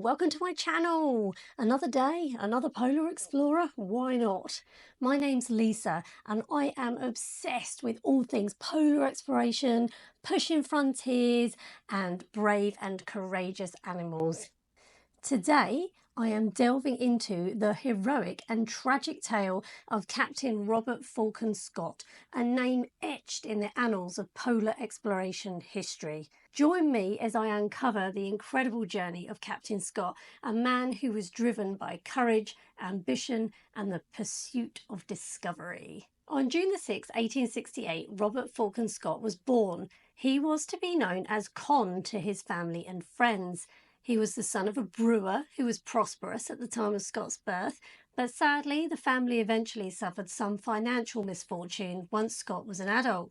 welcome to my channel. Another day, another polar explorer, why not? My name's Lisa and I am obsessed with all things polar exploration, pushing frontiers and brave and courageous animals. Today, I am delving into the heroic and tragic tale of Captain Robert Falcon Scott, a name etched in the annals of polar exploration history. Join me as I uncover the incredible journey of Captain Scott, a man who was driven by courage, ambition, and the pursuit of discovery. On June 6, 1868, Robert Falcon Scott was born. He was to be known as Con to his family and friends. He was the son of a brewer who was prosperous at the time of Scott's birth, but sadly the family eventually suffered some financial misfortune once Scott was an adult.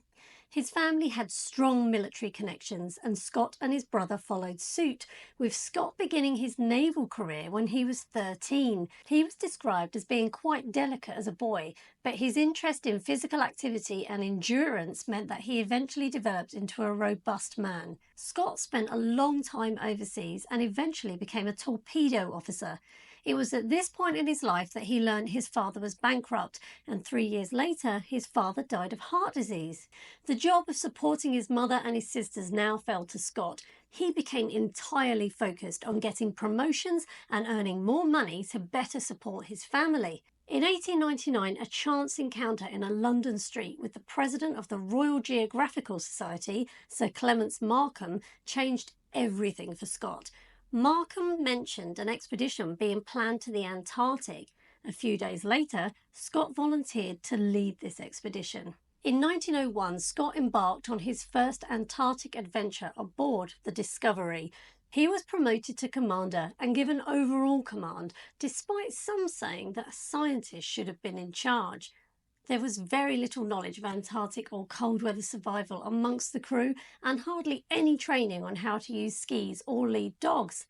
His family had strong military connections and Scott and his brother followed suit, with Scott beginning his naval career when he was 13. He was described as being quite delicate as a boy, but his interest in physical activity and endurance meant that he eventually developed into a robust man. Scott spent a long time overseas and eventually became a torpedo officer. It was at this point in his life that he learned his father was bankrupt, and 3 years later his father died of heart disease. The job of supporting his mother and his sisters now fell to Scott. He became entirely focused on getting promotions and earning more money to better support his family. In 1899, a chance encounter in a London street with the president of the Royal Geographical Society, Sir Clements Markham, changed everything for Scott. Markham mentioned an expedition being planned to the Antarctic. A few days later, Scott volunteered to lead this expedition. In 1901, Scott embarked on his first Antarctic adventure aboard the Discovery. He was promoted to commander and given overall command, despite some saying that a scientist should have been in charge. There was very little knowledge of Antarctic or cold weather survival amongst the crew and hardly any training on how to use skis or lead dogs.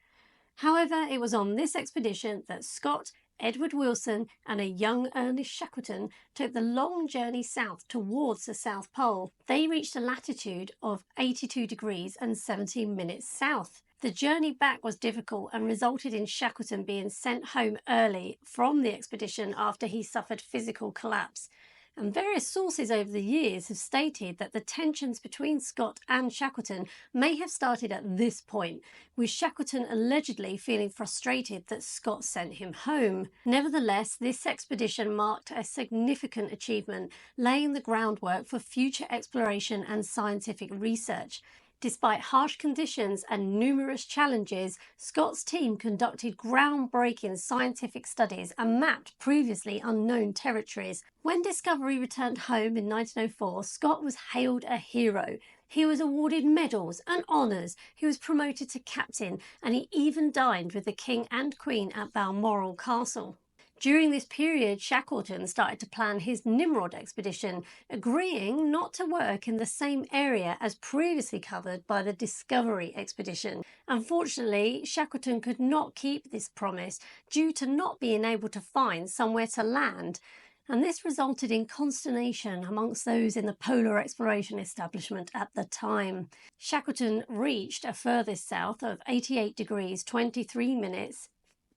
However, it was on this expedition that Scott, Edward Wilson and a young Ernest Shackleton took the long journey south towards the South Pole. They reached a latitude of 82 degrees and 17 minutes south. The journey back was difficult and resulted in Shackleton being sent home early from the expedition after he suffered physical collapse. And various sources over the years have stated that the tensions between Scott and Shackleton may have started at this point, with Shackleton allegedly feeling frustrated that Scott sent him home. Nevertheless, this expedition marked a significant achievement, laying the groundwork for future exploration and scientific research. Despite harsh conditions and numerous challenges, Scott's team conducted groundbreaking scientific studies and mapped previously unknown territories. When Discovery returned home in 1904, Scott was hailed a hero. He was awarded medals and honours, he was promoted to captain, and he even dined with the King and Queen at Balmoral Castle. During this period, Shackleton started to plan his Nimrod expedition, agreeing not to work in the same area as previously covered by the Discovery expedition. Unfortunately, Shackleton could not keep this promise due to not being able to find somewhere to land, and this resulted in consternation amongst those in the polar exploration establishment at the time. Shackleton reached a furthest south of 88 degrees 23 minutes,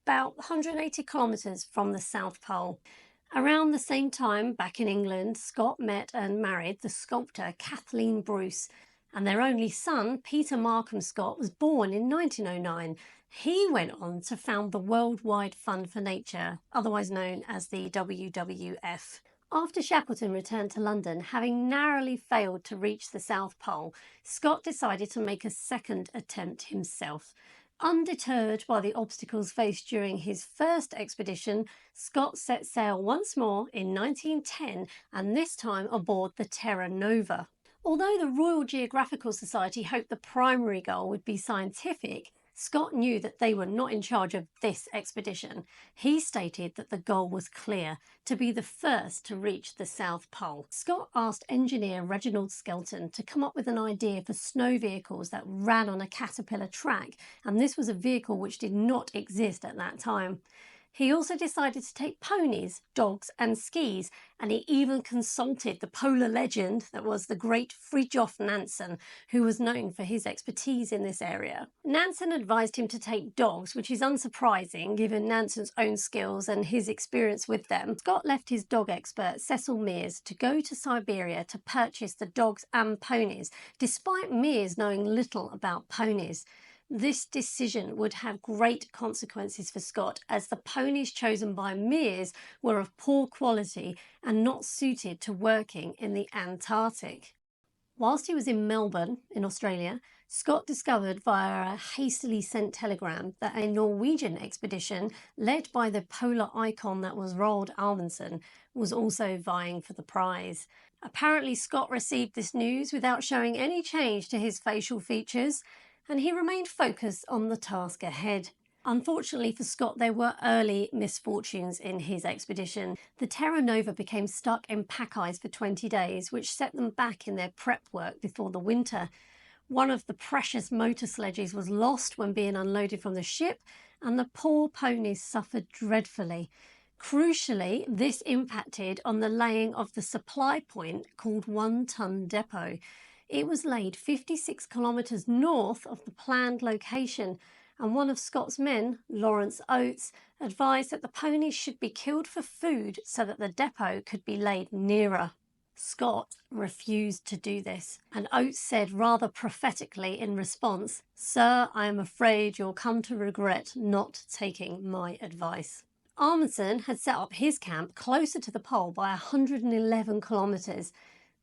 about 180 kilometres from the South Pole. Around the same time, back in England, Scott met and married the sculptor Kathleen Bruce, and their only son, Peter Markham Scott, was born in 1909. He went on to found the Worldwide Fund for Nature, otherwise known as the WWF. After Shackleton returned to London, having narrowly failed to reach the South Pole, Scott decided to make a second attempt himself. Undeterred by the obstacles faced during his first expedition, Scott set sail once more in 1910, and this time aboard the Terra Nova. Although the Royal Geographical Society hoped the primary goal would be scientific, Scott knew that they were not in charge of this expedition. He stated that the goal was clear: to be the first to reach the South Pole. Scott asked engineer Reginald Skelton to come up with an idea for snow vehicles that ran on a caterpillar track, and this was a vehicle which did not exist at that time. He also decided to take ponies, dogs and skis, and he even consulted the polar legend that was the great Fridtjof Nansen, who was known for his expertise in this area. Nansen advised him to take dogs, which is unsurprising given Nansen's own skills and his experience with them. Scott left his dog expert, Cecil Mears, to go to Siberia to purchase the dogs and ponies, despite Mears knowing little about ponies. This decision would have great consequences for Scott, as the ponies chosen by Mears were of poor quality and not suited to working in the Antarctic. Whilst he was in Melbourne, in Australia, Scott discovered via a hastily sent telegram that a Norwegian expedition led by the polar icon that was Roald Amundsen was also vying for the prize. Apparently, Scott received this news without showing any change to his facial features, and he remained focused on the task ahead. Unfortunately for Scott, there were early misfortunes in his expedition. The Terra Nova became stuck in pack ice for 20 days, which set them back in their prep work before the winter. One of the precious motor sledges was lost when being unloaded from the ship, and the poor ponies suffered dreadfully. Crucially, this impacted on the laying of the supply point called One Ton Depot. It was laid 56 kilometres north of the planned location, and one of Scott's men, Lawrence Oates, advised that the ponies should be killed for food so that the depot could be laid nearer. Scott refused to do this, and Oates said rather prophetically in response, "Sir, I am afraid you'll come to regret not taking my advice." Amundsen had set up his camp closer to the pole by 111 kilometres.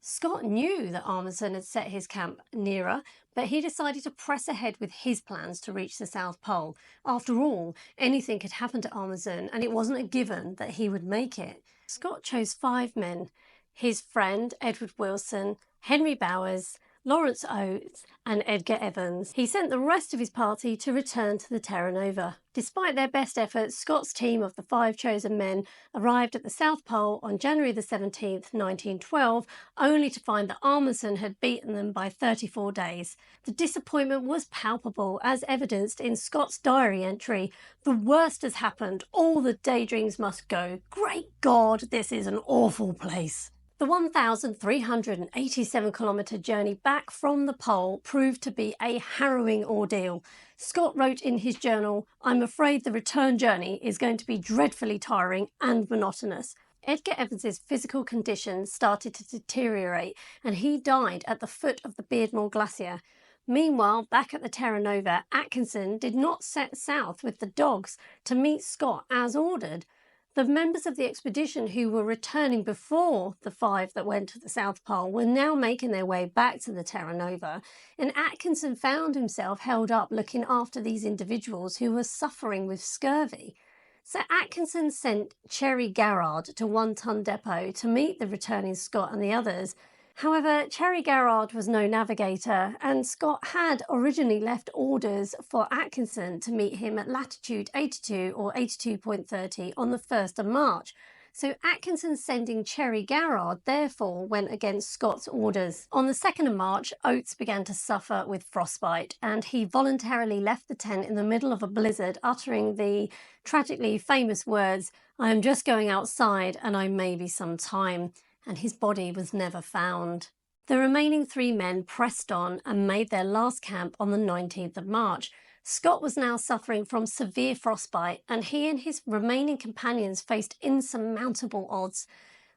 Scott knew that Amundsen had set his camp nearer, but he decided to press ahead with his plans to reach the South Pole. After all, anything could happen to Amundsen, and it wasn't a given that he would make it. Scott chose 5 men: his friend Edward Wilson, Henry Bowers, Lawrence Oates and Edgar Evans. He sent the rest of his party to return to the Terra Nova. Despite their best efforts, Scott's team of the 5 chosen men arrived at the South Pole on January the 17th, 1912, only to find that Amundsen had beaten them by 34 days. The disappointment was palpable, as evidenced in Scott's diary entry. "The worst has happened. All the daydreams must go. Great God, this is an awful place." The 1,387-kilometre journey back from the pole proved to be a harrowing ordeal. Scott wrote in his journal, "I'm afraid the return journey is going to be dreadfully tiring and monotonous." Edgar Evans's physical condition started to deteriorate, and he died at the foot of the Beardmore Glacier. Meanwhile, back at the Terra Nova, Atkinson did not set south with the dogs to meet Scott as ordered. The members of the expedition who were returning before the 5 that went to the South Pole were now making their way back to the Terra Nova, and Atkinson found himself held up looking after these individuals who were suffering with scurvy. So Atkinson sent Cherry Garrard to One Ton Depot to meet the returning Scott and the others. However, Cherry Garrard was no navigator, and Scott had originally left orders for Atkinson to meet him at latitude 82 or 82.30 on the 1st of March. So Atkinson sending Cherry Garrard therefore went against Scott's orders. On the 2nd of March, Oates began to suffer with frostbite, and he voluntarily left the tent in the middle of a blizzard, uttering the tragically famous words, "I am just going outside and I may be some time," and his body was never found. The remaining 3 men pressed on and made their last camp on the 19th of March. Scott was now suffering from severe frostbite, and he and his remaining companions faced insurmountable odds.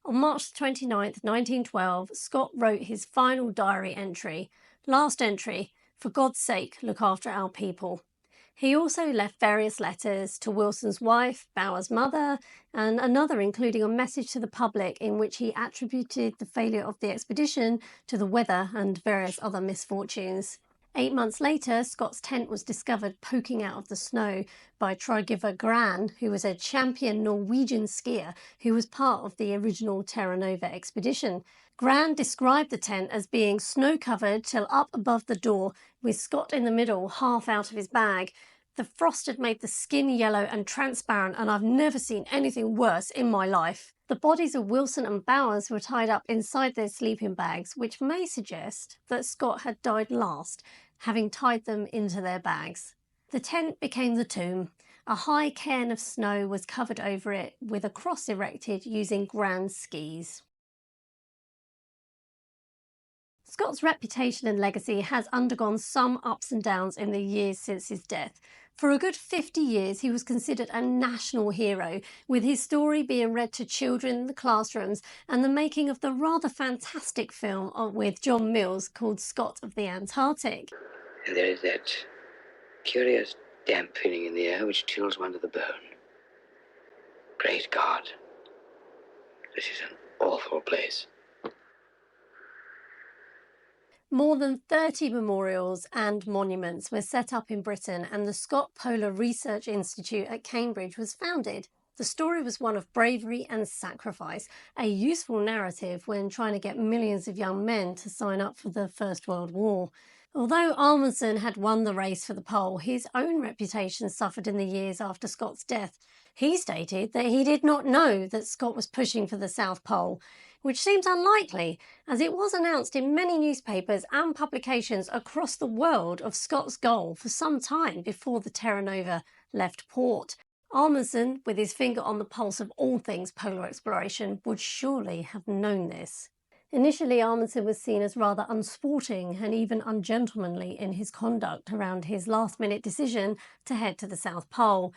On March 29th, 1912, Scott wrote his final diary entry. Last entry, "For God's sake, look after our people." He also left various letters to Wilson's wife, Bowers' mother, and another including a message to the public in which he attributed the failure of the expedition to the weather and various other misfortunes. 8 months later, Scott's tent was discovered poking out of the snow by Trygve Gran, who was a champion Norwegian skier who was part of the original Terra Nova expedition. Gran described the tent as being snow-covered till up above the door, with Scott in the middle, half out of his bag. The frost had made the skin yellow and transparent, and I've never seen anything worse in my life. The bodies of Wilson and Bowers were tied up inside their sleeping bags, which may suggest that Scott had died last, having tied them into their bags. The tent became the tomb, A high cairn of snow was covered over it with a cross erected using grand skis. Scott's reputation and legacy has undergone some ups and downs in the years since his death. For a good 50 years, he was considered a national hero, with his story being read to children in the classrooms and the making of the rather fantastic film with John Mills called Scott of the Antarctic. And there is that curious damp feeling in the air which chills one to the bone. Great God, this is an awful place. More than 30 memorials and monuments were set up in Britain, and the Scott Polar Research Institute at Cambridge was founded. The story was one of bravery and sacrifice, a useful narrative when trying to get millions of young men to sign up for the First World War. Although Amundsen had won the race for the pole, his own reputation suffered in the years after Scott's death. He stated that he did not know that Scott was pushing for the South Pole, which seems unlikely, as it was announced in many newspapers and publications across the world of Scott's goal for some time before the Terra Nova left port. Amundsen, with his finger on the pulse of all things polar exploration, would surely have known this. Initially, Amundsen was seen as rather unsporting and even ungentlemanly in his conduct around his last-minute decision to head to the South Pole.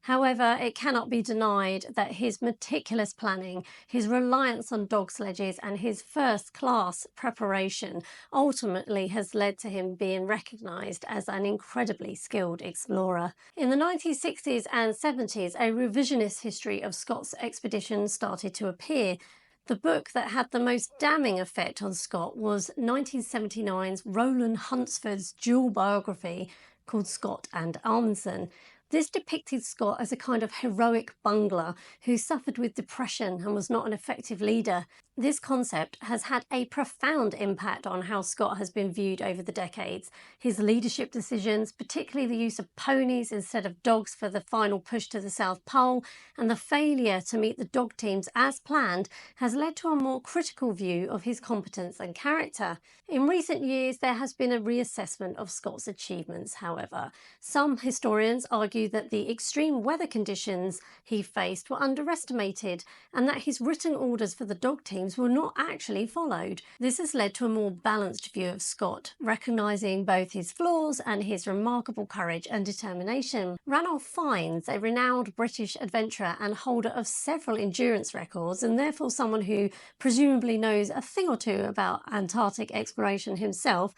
However, it cannot be denied that his meticulous planning, his reliance on dog sledges and his first-class preparation ultimately has led to him being recognised as an incredibly skilled explorer. In the 1960s and 70s, a revisionist history of Scott's expedition started to appear. The book that had the most damning effect on Scott was 1979's Roland Hunsford's dual biography called Scott and Amundsen. This depicted Scott as a kind of heroic bungler who suffered with depression and was not an effective leader. This concept has had a profound impact on how Scott has been viewed over the decades. His leadership decisions, particularly the use of ponies instead of dogs for the final push to the South Pole, and the failure to meet the dog teams as planned, has led to a more critical view of his competence and character. In recent years, there has been a reassessment of Scott's achievements, however. Some historians argue that the extreme weather conditions he faced were underestimated, and that his written orders for the dog teams were not actually followed. This has led to a more balanced view of Scott, recognising both his flaws and his remarkable courage and determination. Ranulph Fiennes, a renowned British adventurer and holder of several endurance records, and therefore someone who presumably knows a thing or two about Antarctic exploration himself,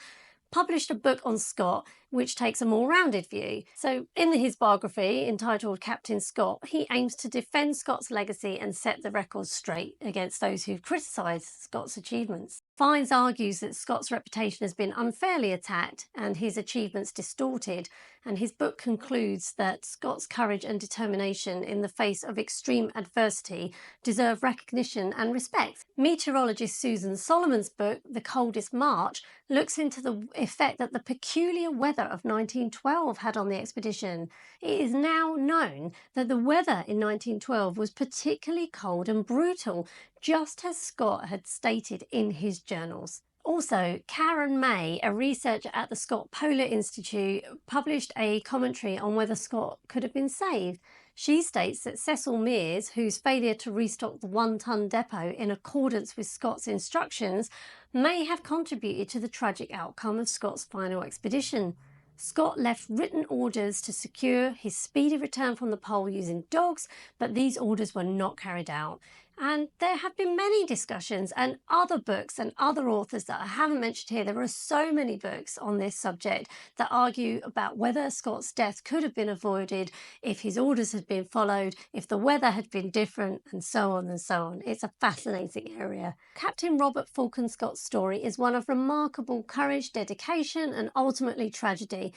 published a book on Scott which takes a more rounded view. So in his biography entitled Captain Scott, he aims to defend Scott's legacy and set the record straight against those who've criticised Scott's achievements. Fiennes argues that Scott's reputation has been unfairly attacked and his achievements distorted, and his book concludes that Scott's courage and determination in the face of extreme adversity deserve recognition and respect. Meteorologist Susan Solomon's book, The Coldest March, looks into the effect that the peculiar weather of 1912 had on the expedition. It is now known that the weather in 1912 was particularly cold and brutal, just as Scott had stated in his journals. Also, Karen May, a researcher at the Scott Polar Institute, published a commentary on whether Scott could have been saved. She states that Cecil Mears, whose failure to restock the 1-ton depot in accordance with Scott's instructions, may have contributed to the tragic outcome of Scott's final expedition. Scott left written orders to secure his speedy return from the pole using dogs, but these orders were not carried out. And there have been many discussions and other books and other authors that I haven't mentioned here. There are so many books on this subject that argue about whether Scott's death could have been avoided if his orders had been followed, if the weather had been different, and so on and so on. It's a fascinating area. Captain Robert Falcon Scott's story is one of remarkable courage, dedication, and ultimately tragedy.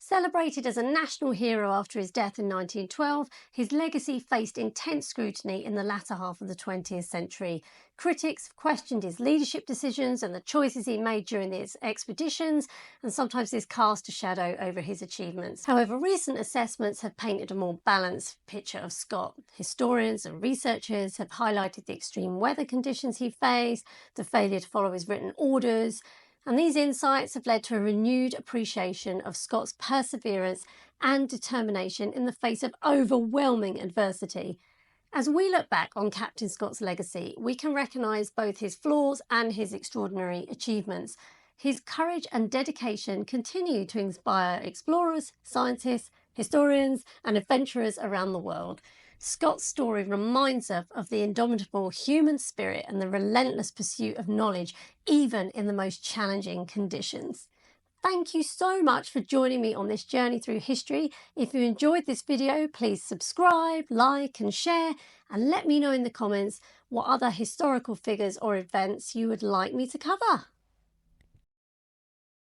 Celebrated as a national hero after his death in 1912, his legacy faced intense scrutiny in the latter half of the 20th century. Critics questioned his leadership decisions and the choices he made during his expeditions, and sometimes this cast a shadow over his achievements. However, recent assessments have painted a more balanced picture of Scott. Historians and researchers have highlighted the extreme weather conditions he faced, the failure to follow his written orders, And these insights have led to a renewed appreciation of Scott's perseverance and determination in the face of overwhelming adversity. As we look back on Captain Scott's legacy, we can recognise both his flaws and his extraordinary achievements. His courage and dedication continue to inspire explorers, scientists, historians, and adventurers around the world. Scott's story reminds us of the indomitable human spirit and the relentless pursuit of knowledge, even in the most challenging conditions. Thank you so much for joining me on this journey through history. If you enjoyed this video, please subscribe, like and share, and let me know in the comments what other historical figures or events you would like me to cover.